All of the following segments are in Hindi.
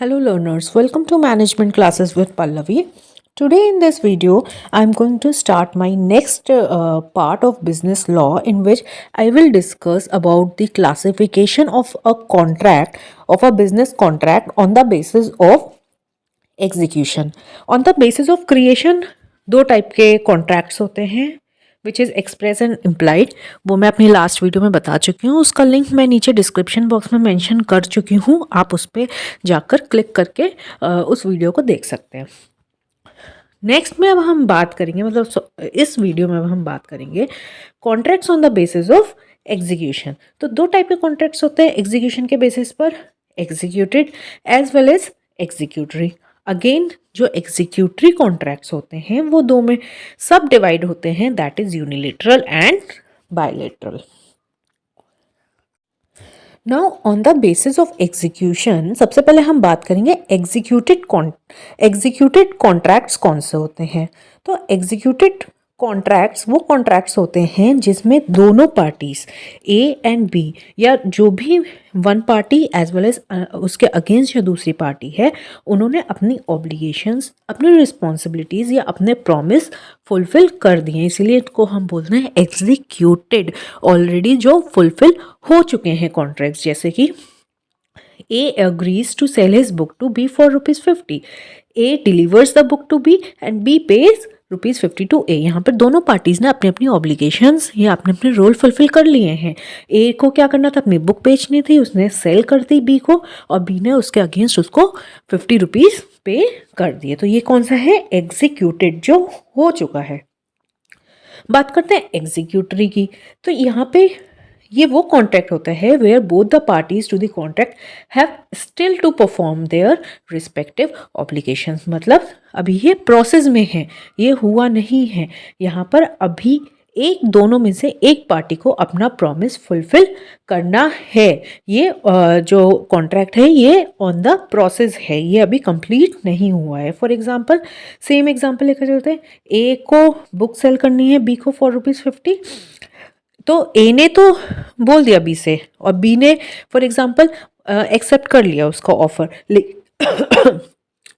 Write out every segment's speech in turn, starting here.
Hello learners, welcome to Management Classes with Pallavi. Today in this video, I am going to start my next part of business law in which I will discuss about the classification of a contract, of a business contract on the basis of execution. On the basis of creation, दो टाइप के कॉन्ट्रैक्ट्स होते हैं which is express and implied. वो मैं अपनी लास्ट वीडियो में बता चुकी हूँ, उसका लिंक मैं नीचे डिस्क्रिप्शन बॉक्स में मेंशन कर चुकी हूँ। आप उस पर जाकर क्लिक करके उस वीडियो को देख सकते हैं। नेक्स्ट में अब हम बात करेंगे, मतलब इस वीडियो में अब हम बात करेंगे contracts on the basis of execution. तो दो टाइप के कॉन्ट्रैक्ट्स होते हैं एग्जीक्यूशन के बेसिस पर, executed as well as executory. Again जो एग्जीक्यूटरी कॉन्ट्रैक्ट्स होते हैं वो दो में सब डिवाइड होते हैं, that is unilateral and bilateral. Now on the basis of execution सबसे पहले हम बात करेंगे एग्जीक्यूटेड कॉन्ट्रैक्ट्स कौन से होते हैं। तो एग्जीक्यूटेड कॉन्ट्रैक्ट्स वो कॉन्ट्रैक्ट्स होते हैं जिसमें दोनों पार्टीज ए एंड बी या जो भी one party as well as उसके अगेंस्ट जो दूसरी पार्टी है उन्होंने अपनी ऑब्लिगेशंस, अपनी रिस्पॉन्सिबिलिटीज़ या अपने प्रॉमिस फुलफिल कर दिए, इसीलिए इसको हम बोलते हैं एग्जीक्यूटेड। ऑलरेडी जो फुलफिल हो चुके हैं कॉन्ट्रैक्ट्स, जैसे कि A agrees to sell his book to B for ₹50. A delivers the book to B and B pays ₹50 to A। यहाँ पर दोनों पार्टीज ने अपनी अपनी ऑब्लिगेशंस या अपने अपने रोल फुलफिल कर लिए हैं। A को क्या करना था, अपनी बुक बेचनी थी, उसने सेल कर दी B को और B ने उसके अगेंस्ट उसको ₹50 पे कर दिए। तो ये कौन सा है, एग्जीक्यूटेड, जो हो चुका है। बात करते हैं एग्जीक्यूटरी की। तो यहाँ पे ये वो कॉन्ट्रैक्ट होता है where both the parties to the contract have still to perform their respective obligations. मतलब अभी ये प्रोसेस में है, ये हुआ नहीं है, यहाँ पर अभी दोनों में से एक पार्टी को अपना प्रॉमिस फुलफिल करना है। ये जो कॉन्ट्रैक्ट है ये ऑन द प्रोसेस है, ये अभी कंप्लीट नहीं हुआ है। फॉर एग्जांपल, सेम एग्जांपल लेकर चलते हैं। ए को बुक सेल करनी है बी को फॉर ₹50। तो ए ने तो बोल दिया बी से और बी ने फॉर एग्जांपल एक्सेप्ट कर लिया उसका ऑफर,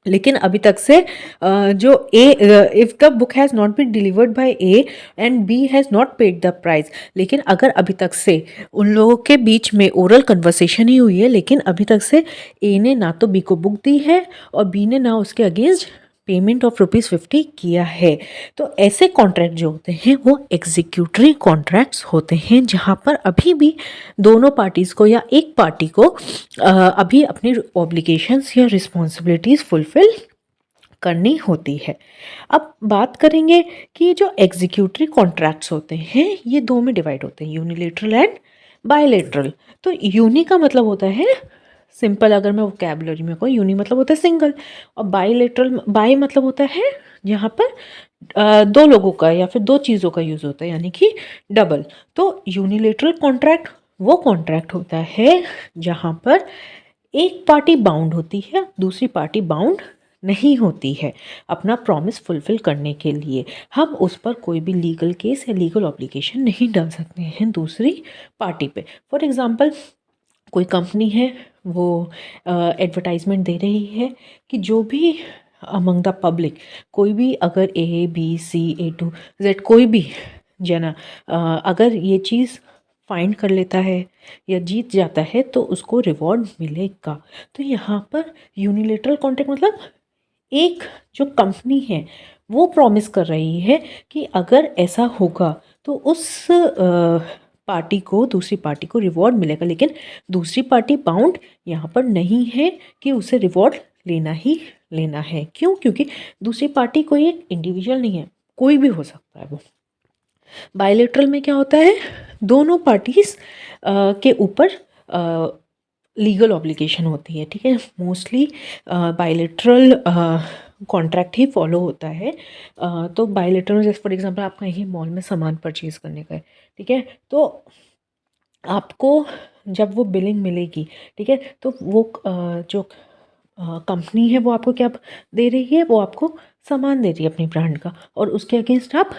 लेकिन अभी तक से जो A, if the book has not been delivered by A and B has not paid the price, लेकिन अगर अभी तक से उन लोगों के बीच में ओरल कन्वर्सेशन ही हुई है, लेकिन अभी तक से ए ने ना तो बी को बुक दी है और बी ने ना उसके अगेंस्ट पेमेंट ऑफ ₹50 किया है, तो ऐसे कॉन्ट्रैक्ट जो होते हैं वो एग्जीक्यूटरी कॉन्ट्रैक्ट्स होते हैं, जहाँ पर अभी भी दोनों पार्टीज़ को या एक पार्टी को अभी अपनी ऑब्लिगेशंस या रिस्पॉन्सिबिलिटीज़ फुलफिल करनी होती है। अब बात करेंगे कि जो एग्जीक्यूटरी कॉन्ट्रैक्ट्स होते हैं ये दो में डिवाइड होते हैं, यूनिलेटरल एंड बायलेटरल। तो यूनि का मतलब होता है सिंपल, अगर मैं वोकैबुलरी में कहूँ, यूनि मतलब होता है सिंगल, और बायलेटरल, बाय मतलब होता है जहाँ पर दो लोगों का या फिर दो चीज़ों का यूज़ होता है, यानी कि डबल। तो यूनिलेटरल कॉन्ट्रैक्ट वो कॉन्ट्रैक्ट होता है जहाँ पर एक पार्टी बाउंड होती है, दूसरी पार्टी बाउंड नहीं होती है अपना प्रॉमिस फुलफिल करने के लिए। हम उस पर कोई भी लीगल केस या लीगल ऑब्लिगेशन नहीं डाल सकते हैं दूसरी पार्टी पे। फॉर एग्जांपल, कोई कंपनी है वो एडवर्टाइजमेंट दे रही है कि जो भी अमंग द पब्लिक, कोई भी अगर A B C A to Z कोई भी जना अगर ये चीज़ फाइंड कर लेता है या जीत जाता है तो उसको रिवॉर्ड मिलेगा। तो यहाँ पर यूनिलेटरल कॉन्ट्रैक्ट मतलब एक जो कंपनी है वो प्रॉमिस कर रही है कि अगर ऐसा होगा तो उस पार्टी को, दूसरी पार्टी को रिवॉर्ड मिलेगा, लेकिन दूसरी पार्टी बाउंड यहाँ पर नहीं है कि उसे रिवॉर्ड लेना ही लेना है। क्यों? क्योंकि दूसरी पार्टी कोई एक इंडिविजुअल नहीं है, कोई भी हो सकता है वो। बायलेटरल में क्या होता है, दोनों पार्टीज के ऊपर लीगल ऑब्लिगेशन होती है, ठीक है। मोस्टली बायलेटरल कॉन्ट्रैक्ट ही फॉलो होता है। तो बायलेटरल, जैसे फॉर एग्जांपल आप कहीं मॉल में सामान परचेज़ करने का है, ठीक है, तो आपको जब वो बिलिंग मिलेगी, ठीक है, तो वो जो कंपनी है वो आपको क्या दे रही है, वो आपको सामान दे रही है अपनी ब्रांड का, और उसके अगेंस्ट आप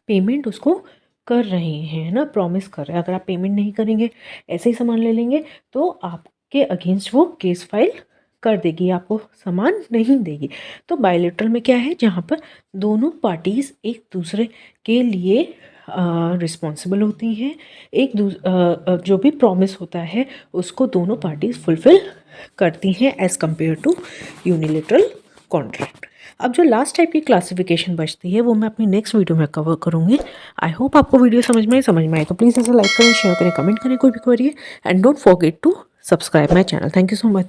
पेमेंट उसको कर रहे हैं, है ना, प्रॉमिस कर रहे हैं। अगर आप पेमेंट नहीं करेंगे, ऐसे ही सामान ले लेंगे, तो आपके अगेंस्ट वो केस फाइल कर देगी, आपको सामान नहीं देगी। तो बायलैटरल में क्या है, जहाँ पर दोनों पार्टीज़ एक दूसरे के लिए रिस्पॉन्सिबल होती हैं, जो भी प्रॉमिस होता है उसको दोनों पार्टीज़ फुलफ़िल करती हैं as compared to unilateral contract. अब जो लास्ट टाइप की क्लासिफिकेशन बचती है वो मैं अपनी नेक्स्ट वीडियो में कवर करूँगी। आई होप आपको वीडियो समझ में आए तो प्लीज़ इसे लाइक करें, शेयर करें, कमेंट करें कोई भी क्वेरी है, and don't forget to subscribe my channel. Thank you so much.